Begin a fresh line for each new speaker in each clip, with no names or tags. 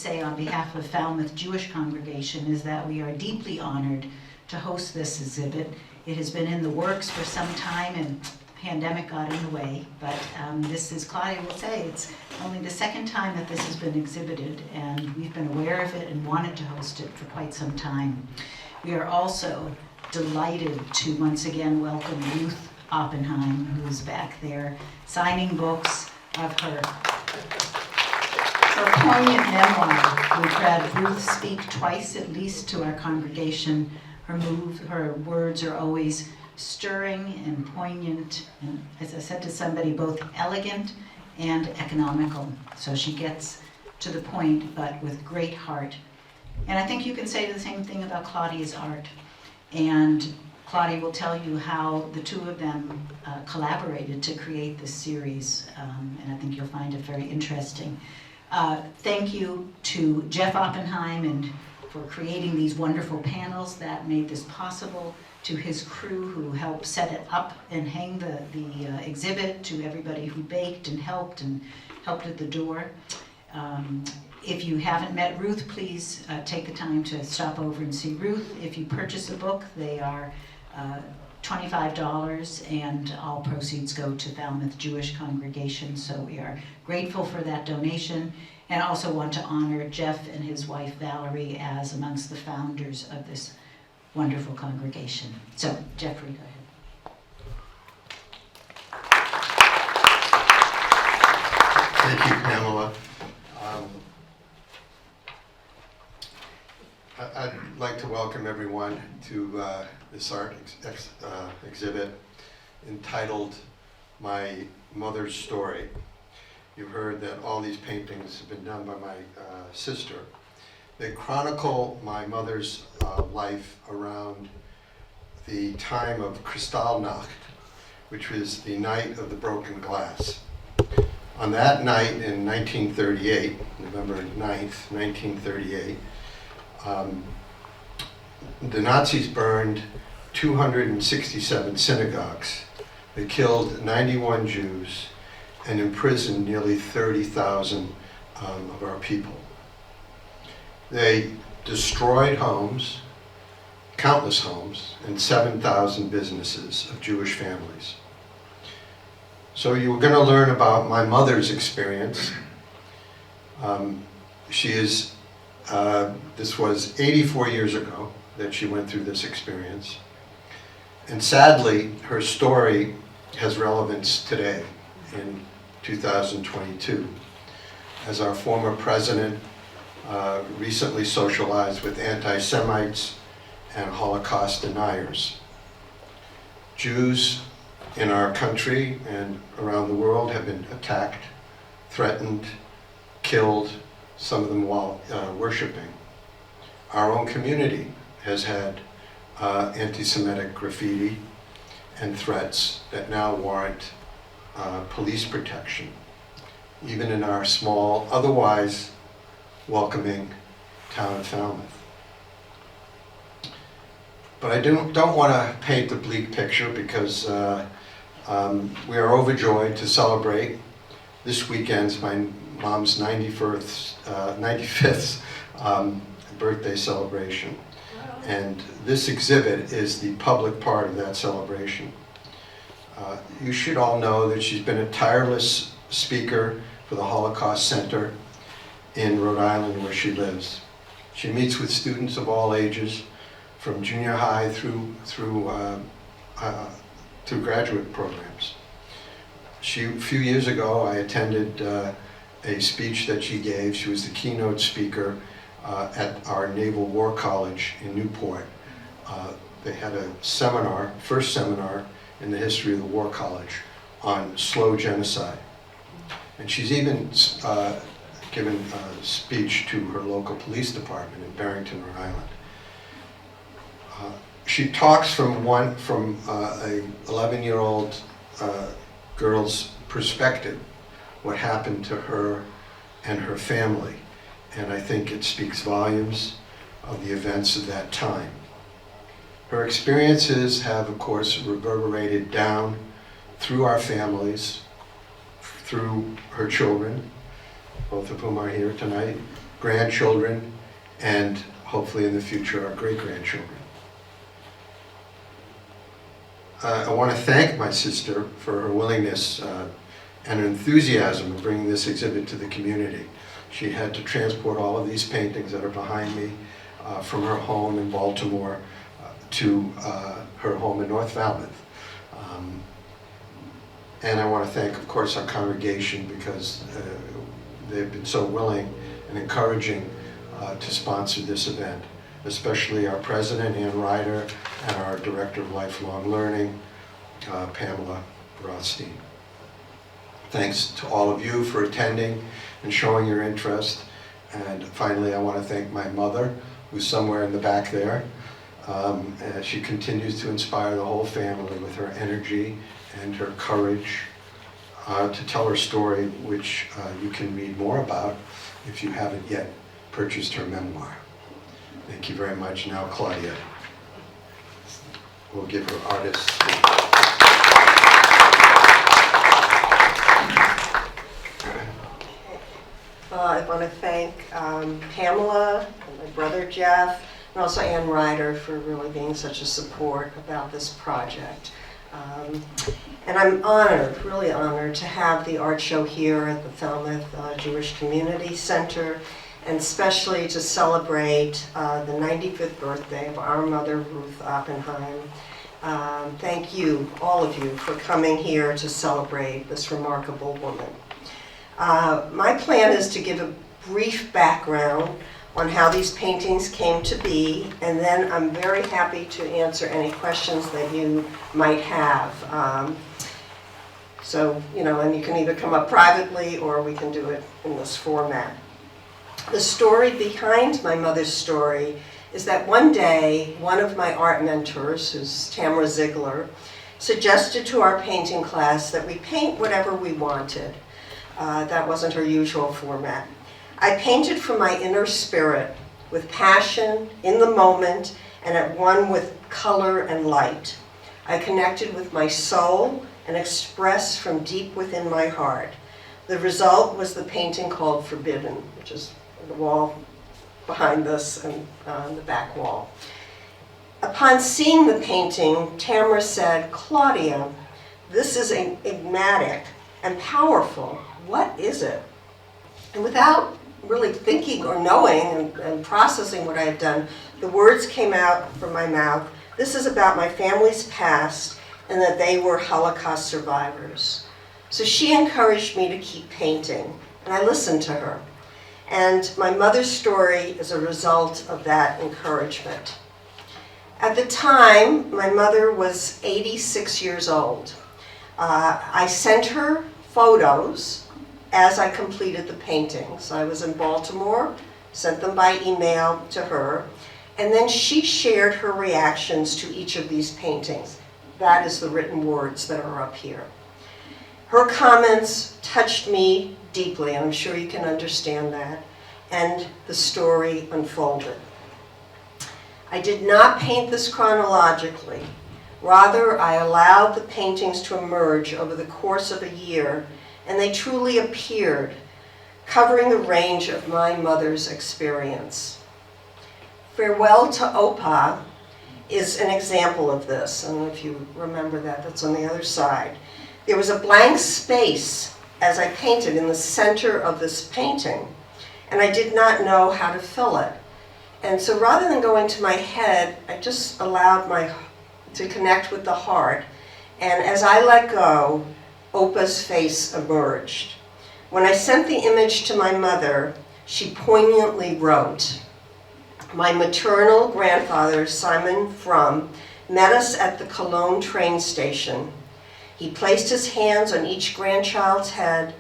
say on behalf of Falmouth Jewish congregation is that we are deeply honored to host this exhibit. It has been in the works for some time and the pandemic got in the way, but this is, Claudia will say, it's only the second time that this has been exhibited, and we've been aware of it and wanted to host it for quite some time. We are also delighted to once again welcome Ruth Oppenheim, who's back there signing books of her poignant memoir. We've had Ruth speak twice at least to our congregation. Her words are always stirring and poignant, and as I said to somebody, both elegant and economical. So she gets to the point, but with great heart. And I think you can say the same thing about Claudia's art. And Claudia will tell you how the two of them collaborated to create this series, and I think you'll find it very interesting. Thank you to Jeff Oppenheim and for creating these wonderful panels that made this possible, to his crew who helped set it up and hang the exhibit, to everybody who baked and helped at the door. If you haven't met Ruth, please take the time to stop over and see Ruth. If you purchase a book, they are $25, and all proceeds go to Falmouth Jewish congregation, so we are grateful for that donation, and also want to honor Jeff and his wife Valerie as amongst the founders of this wonderful congregation. So, Jeffrey, go ahead.
Thank you, Pamela. I'd like to welcome everyone to this art exhibit entitled My Mother's Story. You've heard that all these paintings have been done by my sister. They chronicle my mother's life around the time of Kristallnacht, which was the night of the broken glass. On that night in 1938, November 9th, 1938, the Nazis burned 267 synagogues. They killed 91 Jews and imprisoned nearly 30,000 of our people. They destroyed homes, countless homes, and 7,000 businesses of Jewish families. So you were going to learn about my mother's experience. This was 84 years ago that she went through this experience. And sadly, her story has relevance today in 2022, as our former president recently socialized with anti-Semites and Holocaust deniers. Jews in our country and around the world have been attacked, threatened, killed, some of them while worshiping. Our own community has had anti-Semitic graffiti and threats that now warrant police protection, even in our small, otherwise welcoming town of Falmouth. But I don't want to paint the bleak picture, because we are overjoyed to celebrate this weekend's my mom's 95th birthday celebration. And this exhibit is the public part of that celebration. You should all know that she's been a tireless speaker for the Holocaust Center in Rhode Island, where she lives. She meets with students of all ages, from junior high through graduate programs. A few years ago, I attended a speech that she gave. She was the keynote speaker at our Naval War College in Newport. They had a seminar, first seminar in the history of the War College, on slow genocide. And she's even given a speech to her local police department in Barrington, Rhode Island. She talks from a 11-year-old girl's perspective, what happened to her and her family. And I think it speaks volumes of the events of that time. Her experiences have, of course, reverberated down through our families, through her children, both of whom are here tonight, grandchildren, and hopefully in the future our great-grandchildren. I want to thank my sister for her willingness and her enthusiasm in bringing this exhibit to the community. She had to transport all of these paintings that are behind me from her home in Baltimore to her home in North Falmouth. And I want to thank, of course, our congregation, because they've been so willing and encouraging to sponsor this event, especially our president, Ann Ryder, and our director of lifelong learning, Pamela Rothstein. Thanks to all of you for attending and showing your interest. And finally, I want to thank my mother, who's somewhere in the back there. She continues to inspire the whole family with her energy and her courage to tell her story, which you can read more about if you haven't yet purchased her memoir. Thank you very much. Now Claudia will give her artist.
I want to thank Pamela and my brother Jeff, and also Ann Ryder for really being such a support about this project. And I'm honored, really honored, to have the art show here at the Falmouth Jewish Community Center, and especially to celebrate the 95th birthday of our mother, Ruth Oppenheim. Thank you, all of you, for coming here to celebrate this remarkable woman. My plan is to give a brief background on how these paintings came to be, and then I'm very happy to answer any questions that you might have. So, and you can either come up privately or we can do it in this format. The story behind my mother's story is that one day, one of my art mentors, who's Tamara Ziegler, suggested to our painting class that we paint whatever we wanted. That wasn't her usual format. I painted from my inner spirit, with passion, in the moment, and at one with color and light. I connected with my soul and expressed from deep within my heart. The result was the painting called Forbidden, which is the wall behind this and the back wall. Upon seeing the painting, Tamara said, "Claudia, this is enigmatic and powerful. What is it?" And without really thinking or knowing and processing what I had done, the words came out from my mouth. This is about my family's past and that they were Holocaust survivors. So she encouraged me to keep painting, and I listened to her. And my mother's story is a result of that encouragement. At the time, my mother was 86 years old. I sent her photos as I completed the paintings. I was in Baltimore, sent them by email to her, and then she shared her reactions to each of these paintings. That is the written words that are up here. Her comments touched me deeply, and I'm sure you can understand that, and the story unfolded. I did not paint this chronologically. Rather, I allowed the paintings to emerge over the course of a year, and they truly appeared, covering the range of my mother's experience. Farewell to Opa is an example of this. I don't know if you remember that, that's on the other side. There was a blank space as I painted in the center of this painting, and I did not know how to fill it. And so rather than going to my head, I just allowed to connect with the heart, and as I let go, Opa's face emerged. When I sent the image to my mother, she poignantly wrote, "My maternal grandfather, Simon Frum, met us at the Cologne train station. He placed his hands on each grandchild's head.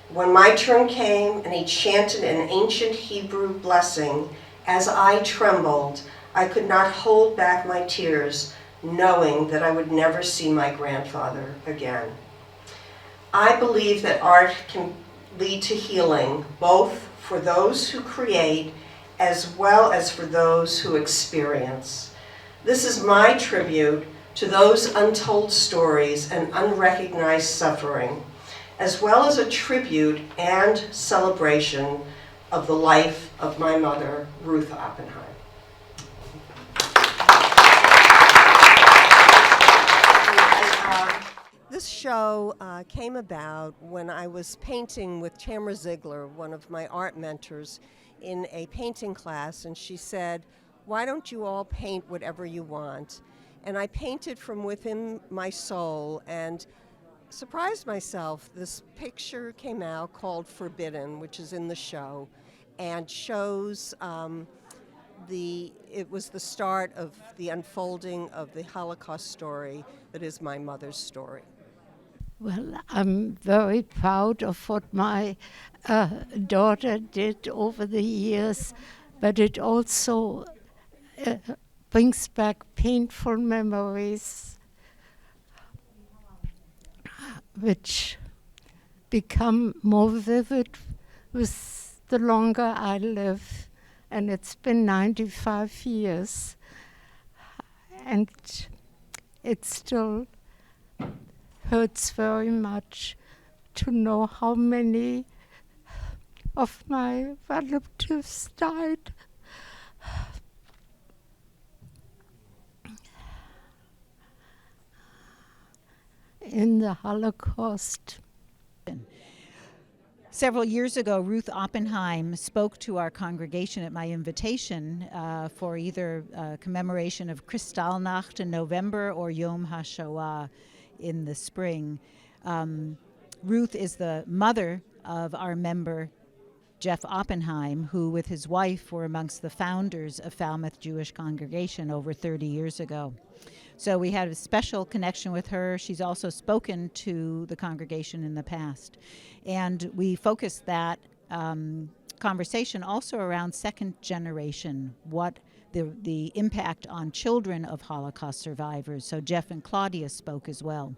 When my turn came and he chanted an ancient Hebrew blessing, as I trembled, I could not hold back my tears, knowing that I would never see my grandfather again." I believe that art can lead to healing, both for those who create as well as for those who experience. This is my tribute to those untold stories and unrecognized suffering, as well as a tribute and celebration of the life of my mother, Ruth Oppenheim. This show came about when I was painting with Tamara Ziegler, one of my art mentors, in a painting class, and she said, "Why don't you all paint whatever you want?" And I painted from within my soul and surprised myself. This picture came out called Forbidden, which is in the show, and shows it was the start of the unfolding of the Holocaust story that is my mother's story.
Well, I'm very proud of what my daughter did over the years, but it also brings back painful memories which become more vivid with the longer I live. And it's been 95 years, and it still hurts very much to know how many of my relatives died. In the Holocaust.
Several years ago, Ruth Oppenheim spoke to our congregation at my invitation for either commemoration of Kristallnacht in November or Yom HaShoah in the spring. Ruth is the mother of our member, Jeff Oppenheim, who with his wife were amongst the founders of Falmouth Jewish Congregation over 30 years ago. So we had a special connection with her. She's also spoken to the congregation in the past. And we focused that conversation also around second generation, what the impact on children of Holocaust survivors. So Jeff and Claudia spoke as well.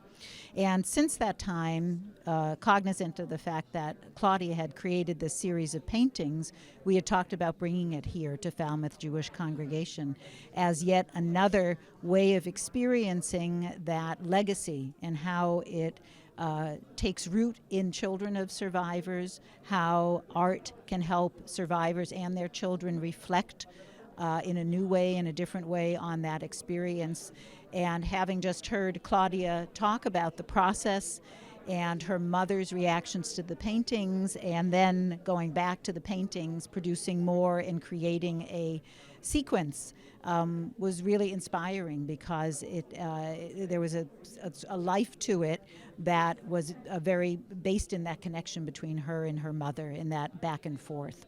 And since that time, cognizant of the fact that Claudia had created this series of paintings, we had talked about bringing it here to Falmouth Jewish Congregation as yet another way of experiencing that legacy and how it takes root in children of survivors, how art can help survivors and their children reflect in a new way, in a different way on that experience. And having just heard Claudia talk about the process and her mother's reactions to the paintings, and then going back to the paintings, producing more and creating a sequence was really inspiring, because there was a life to it that was very based in that connection between her and her mother, in that back and forth.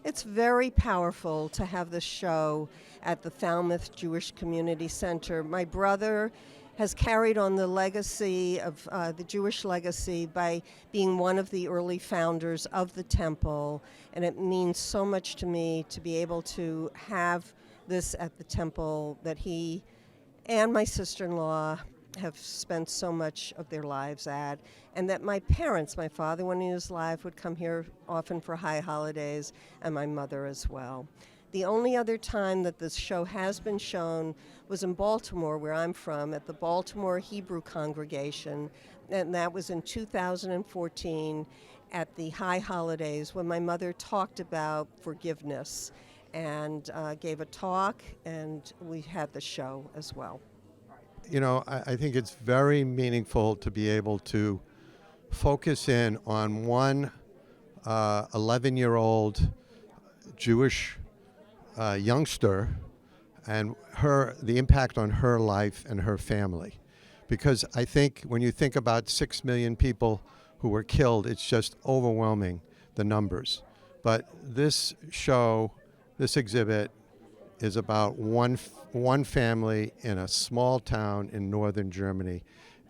It's very powerful to have this show at the Falmouth Jewish Community Center. My brother has carried on the legacy of the Jewish legacy by being one of the early founders of the temple, and it means so much to me to be able to have this at the temple that he and my sister-in-law have spent so much of their lives at, and that my parents, my father when he was alive would come here often for high holidays, and my mother as well. The only other time that this show has been shown was in Baltimore, where I'm from, at the Baltimore Hebrew congregation, and that was in 2014 at the high holidays, when my mother talked about forgiveness and gave a talk, and we had the show as well.
You know, I think it's very meaningful to be able to focus in on one 11-year-old Jewish youngster and the impact on her life and her family. Because I think when you think about 6 million people who were killed, it's just overwhelming, the numbers. But this show, this exhibit, is about one family in a small town in northern Germany,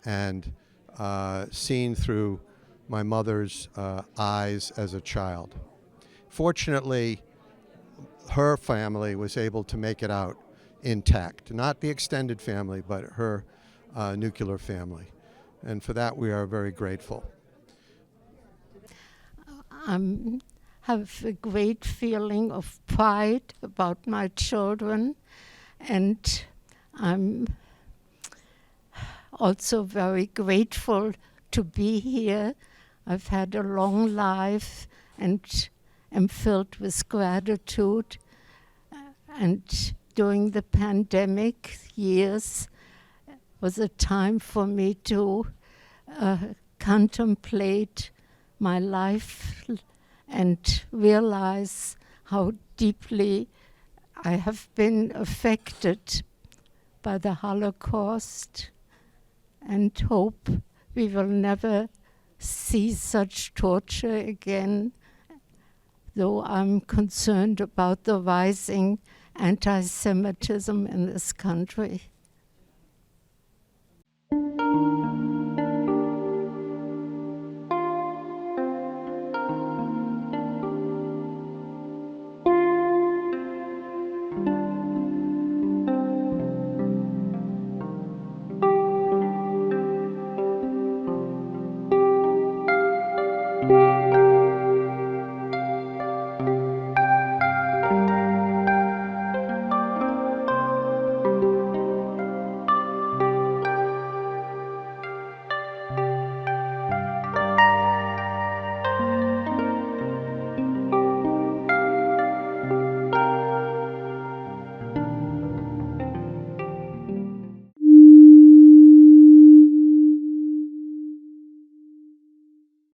and seen through my mother's eyes as a child. Fortunately, her family was able to make it out intact, not the extended family, but her nuclear family. And for that, we are very grateful.
Have a great feeling of pride about my children, and I'm also very grateful to be here. I've had a long life, and am filled with gratitude. And during the pandemic years was a time for me to contemplate my life and realize how deeply I have been affected by the Holocaust, and hope we will never see such torture again, though I'm concerned about the rising anti-Semitism in this country.